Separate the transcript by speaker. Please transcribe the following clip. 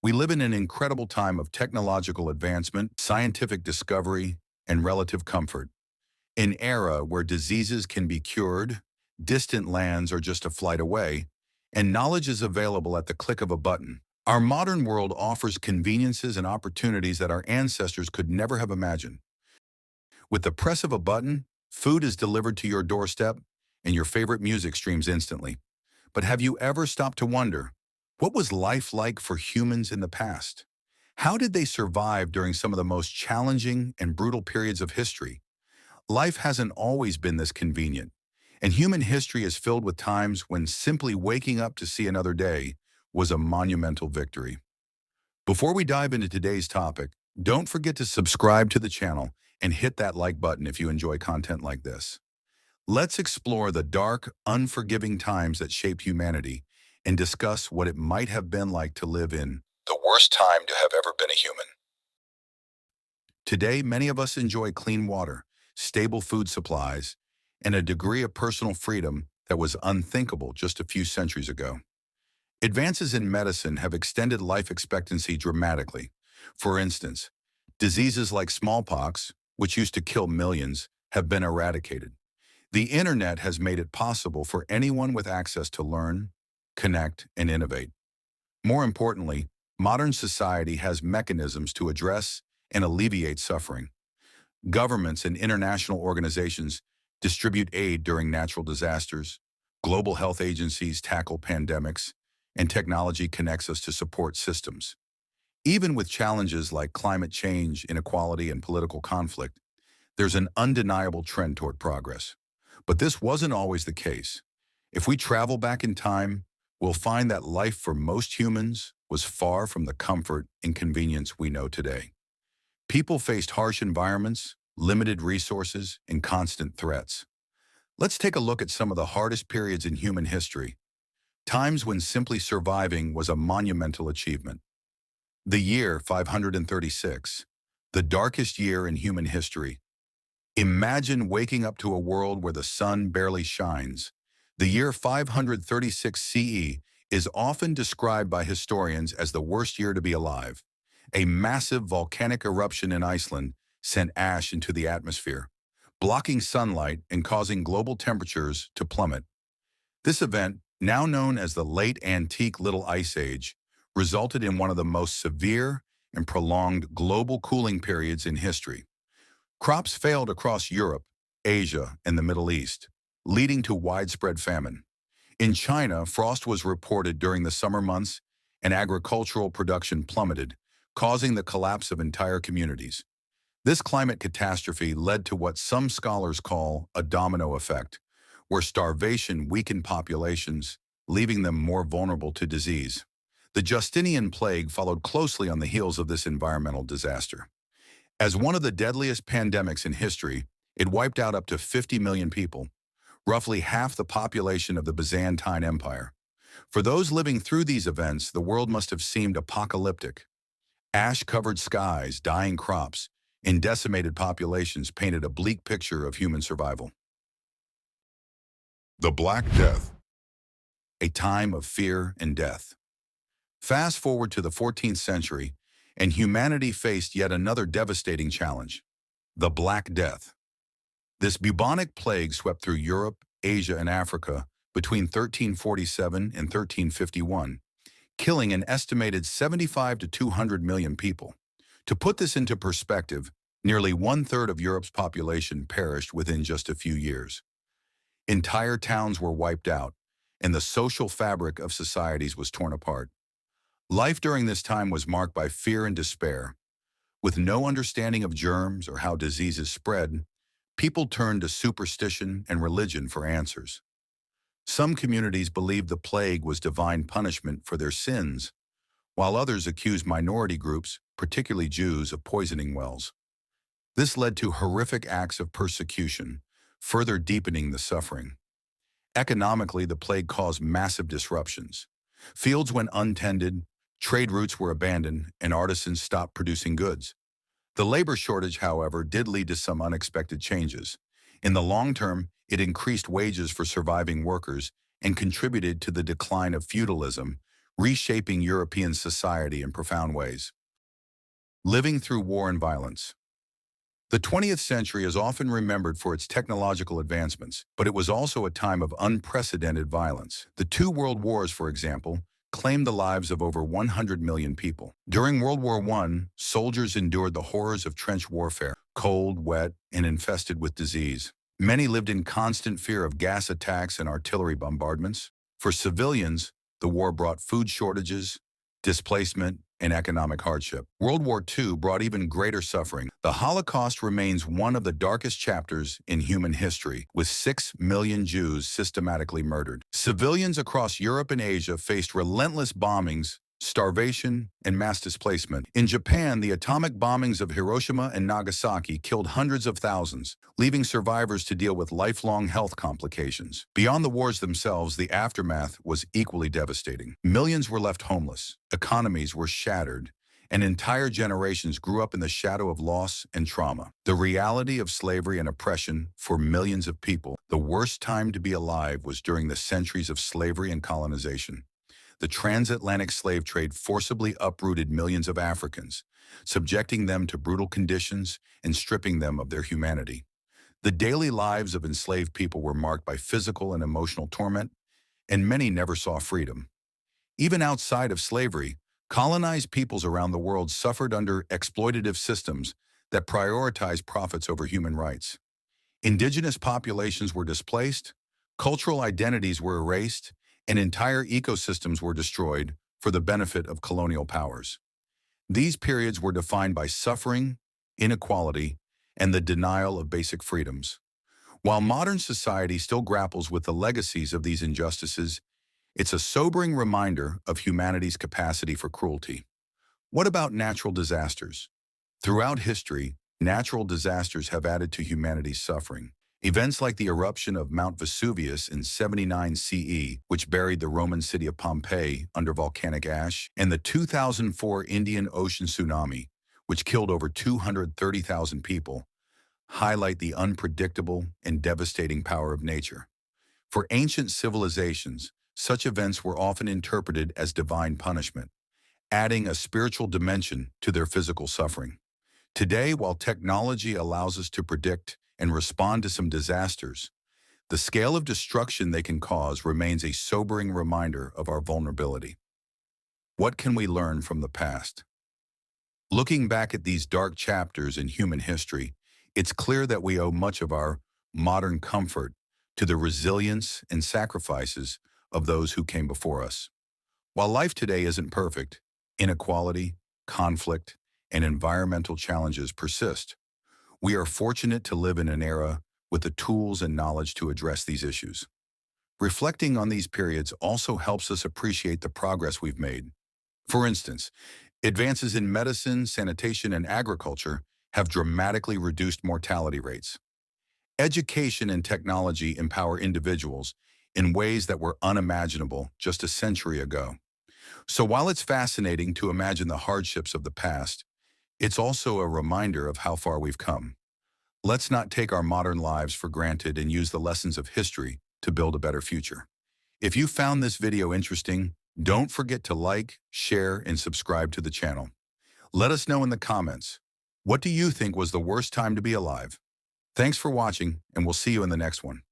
Speaker 1: We live in an incredible time of technological advancement, scientific discovery, and relative comfort. An era where diseases can be cured, distant lands are just a flight away, and knowledge is available at the click of a button. Our modern world offers conveniences and opportunities that our ancestors could never have imagined. With the press of a button, food is delivered to your doorstep, and your favorite music streams instantly. But have you ever stopped to wonder, what was life like for humans in the past? How did they survive during some of the most challenging and brutal periods of history? Life hasn't always been this convenient, and human history is filled with times when simply waking up to see another day was a monumental victory. Before we dive into today's topic, don't forget to subscribe to the channel and hit that like button if you enjoy content like this. Let's explore the dark, unforgiving times that shaped humanity and discuss what it might have been like to live in the worst time to have ever been a human. Today, many of us enjoy clean water, stable food supplies, and a degree of personal freedom that was unthinkable just a few centuries ago. Advances in medicine have extended life expectancy dramatically. For instance, diseases like smallpox, which used to kill millions, have been eradicated. The internet has made it possible for anyone with access to learn, connect, and innovate. More importantly, modern society has mechanisms to address and alleviate suffering. Governments and international organizations distribute aid during natural disasters, global health agencies tackle pandemics, and technology connects us to support systems. Even with challenges like climate change, inequality, and political conflict, there's an undeniable trend toward progress. But this wasn't always the case. If we travel back in time, we'll find that life for most humans was far from the comfort and convenience we know today. People faced harsh environments, limited resources, and constant threats. Let's take a look at some of the hardest periods in human history, times when simply surviving was a monumental achievement. The year 536, the darkest year in human history. Imagine waking up to a world where the sun barely shines. The year 536 CE is often described by historians as the worst year to be alive. A massive volcanic eruption in Iceland sent ash into the atmosphere, blocking sunlight and causing global temperatures to plummet. This event, now known as the Late Antique Little Ice Age, resulted in one of the most severe and prolonged global cooling periods in history. Crops failed across Europe, Asia, and the Middle East, leading to widespread famine. In China, frost was reported during the summer months, and agricultural production plummeted, causing the collapse of entire communities. This climate catastrophe led to what some scholars call a domino effect, where starvation weakened populations, leaving them more vulnerable to disease. The Justinian plague followed closely on the heels of this environmental disaster. As one of the deadliest pandemics in history, it wiped out up to 50 million people, roughly half the population of the Byzantine Empire. For those living through these events, the world must have seemed apocalyptic. Ash-covered skies, dying crops, and decimated populations painted a bleak picture of human survival. The Black Death, a time of fear and death. Fast forward to the 14th century, and humanity faced yet another devastating challenge, the Black Death. This bubonic plague swept through Europe, Asia, and Africa between 1347 and 1351, killing an estimated 75 to 200 million people. To put this into perspective, nearly one-third of Europe's population perished within just a few years. Entire towns were wiped out, and the social fabric of societies was torn apart. Life during this time was marked by fear and despair. With no understanding of germs or how diseases spread, people turned to superstition and religion for answers. Some communities believed the plague was divine punishment for their sins, while others accused minority groups, particularly Jews, of poisoning wells. This led to horrific acts of persecution, further deepening the suffering. Economically, the plague caused massive disruptions. Fields went untended, trade routes were abandoned, and artisans stopped producing goods. The labor shortage, however, did lead to some unexpected changes. In the long term, it increased wages for surviving workers and contributed to the decline of feudalism, reshaping European society in profound ways. Living through war and violence. The 20th century is often remembered for its technological advancements, but it was also a time of unprecedented violence. The two world wars, for example, claimed the lives of over 100 million people. During World War I, soldiers endured the horrors of trench warfare, cold, wet, and infested with disease. Many lived in constant fear of gas attacks and artillery bombardments. For civilians, the war brought food shortages, displacement, and economic hardship. World War II brought even greater suffering. The Holocaust remains one of the darkest chapters in human history, with 6 million Jews systematically murdered. Civilians across Europe and Asia faced relentless bombings, starvation, and mass displacement. In Japan, the atomic bombings of Hiroshima and Nagasaki killed hundreds of thousands, leaving survivors to deal with lifelong health complications. Beyond the wars themselves, the aftermath was equally devastating. Millions were left homeless, economies were shattered, and entire generations grew up in the shadow of loss and trauma. The reality of slavery and oppression for millions of people. The worst time to be alive was during the centuries of slavery and colonization. The transatlantic slave trade forcibly uprooted millions of Africans, subjecting them to brutal conditions and stripping them of their humanity. The daily lives of enslaved people were marked by physical and emotional torment, and many never saw freedom. Even outside of slavery, colonized peoples around the world suffered under exploitative systems that prioritized profits over human rights. Indigenous populations were displaced, cultural identities were erased, and entire ecosystems were destroyed for the benefit of colonial powers. These periods were defined by suffering, inequality, and the denial of basic freedoms. While modern society still grapples with the legacies of these injustices, it's a sobering reminder of humanity's capacity for cruelty. What about natural disasters? Throughout history, natural disasters have added to humanity's suffering. Events like the eruption of Mount Vesuvius in 79 CE, which buried the Roman city of Pompeii under volcanic ash, and the 2004 Indian Ocean tsunami, which killed over 230,000 people, highlight the unpredictable and devastating power of nature. For ancient civilizations, such events were often interpreted as divine punishment, adding a spiritual dimension to their physical suffering. Today, while technology allows us to predict and respond to some disasters, the scale of destruction they can cause remains a sobering reminder of our vulnerability. What can we learn from the past? Looking back at these dark chapters in human history, it's clear that we owe much of our modern comfort to the resilience and sacrifices of those who came before us. While life today isn't perfect, inequality, conflict, and environmental challenges persist. We are fortunate to live in an era with the tools and knowledge to address these issues. Reflecting on these periods also helps us appreciate the progress we've made. For instance, advances in medicine, sanitation, and agriculture have dramatically reduced mortality rates. Education and technology empower individuals in ways that were unimaginable just a century ago. So while it's fascinating to imagine the hardships of the past, it's also a reminder of how far we've come. Let's not take our modern lives for granted and use the lessons of history to build a better future. If you found this video interesting, don't forget to like, share, and subscribe to the channel. Let us know in the comments, what do you think was the worst time to be alive? Thanks for watching, and we'll see you in the next one.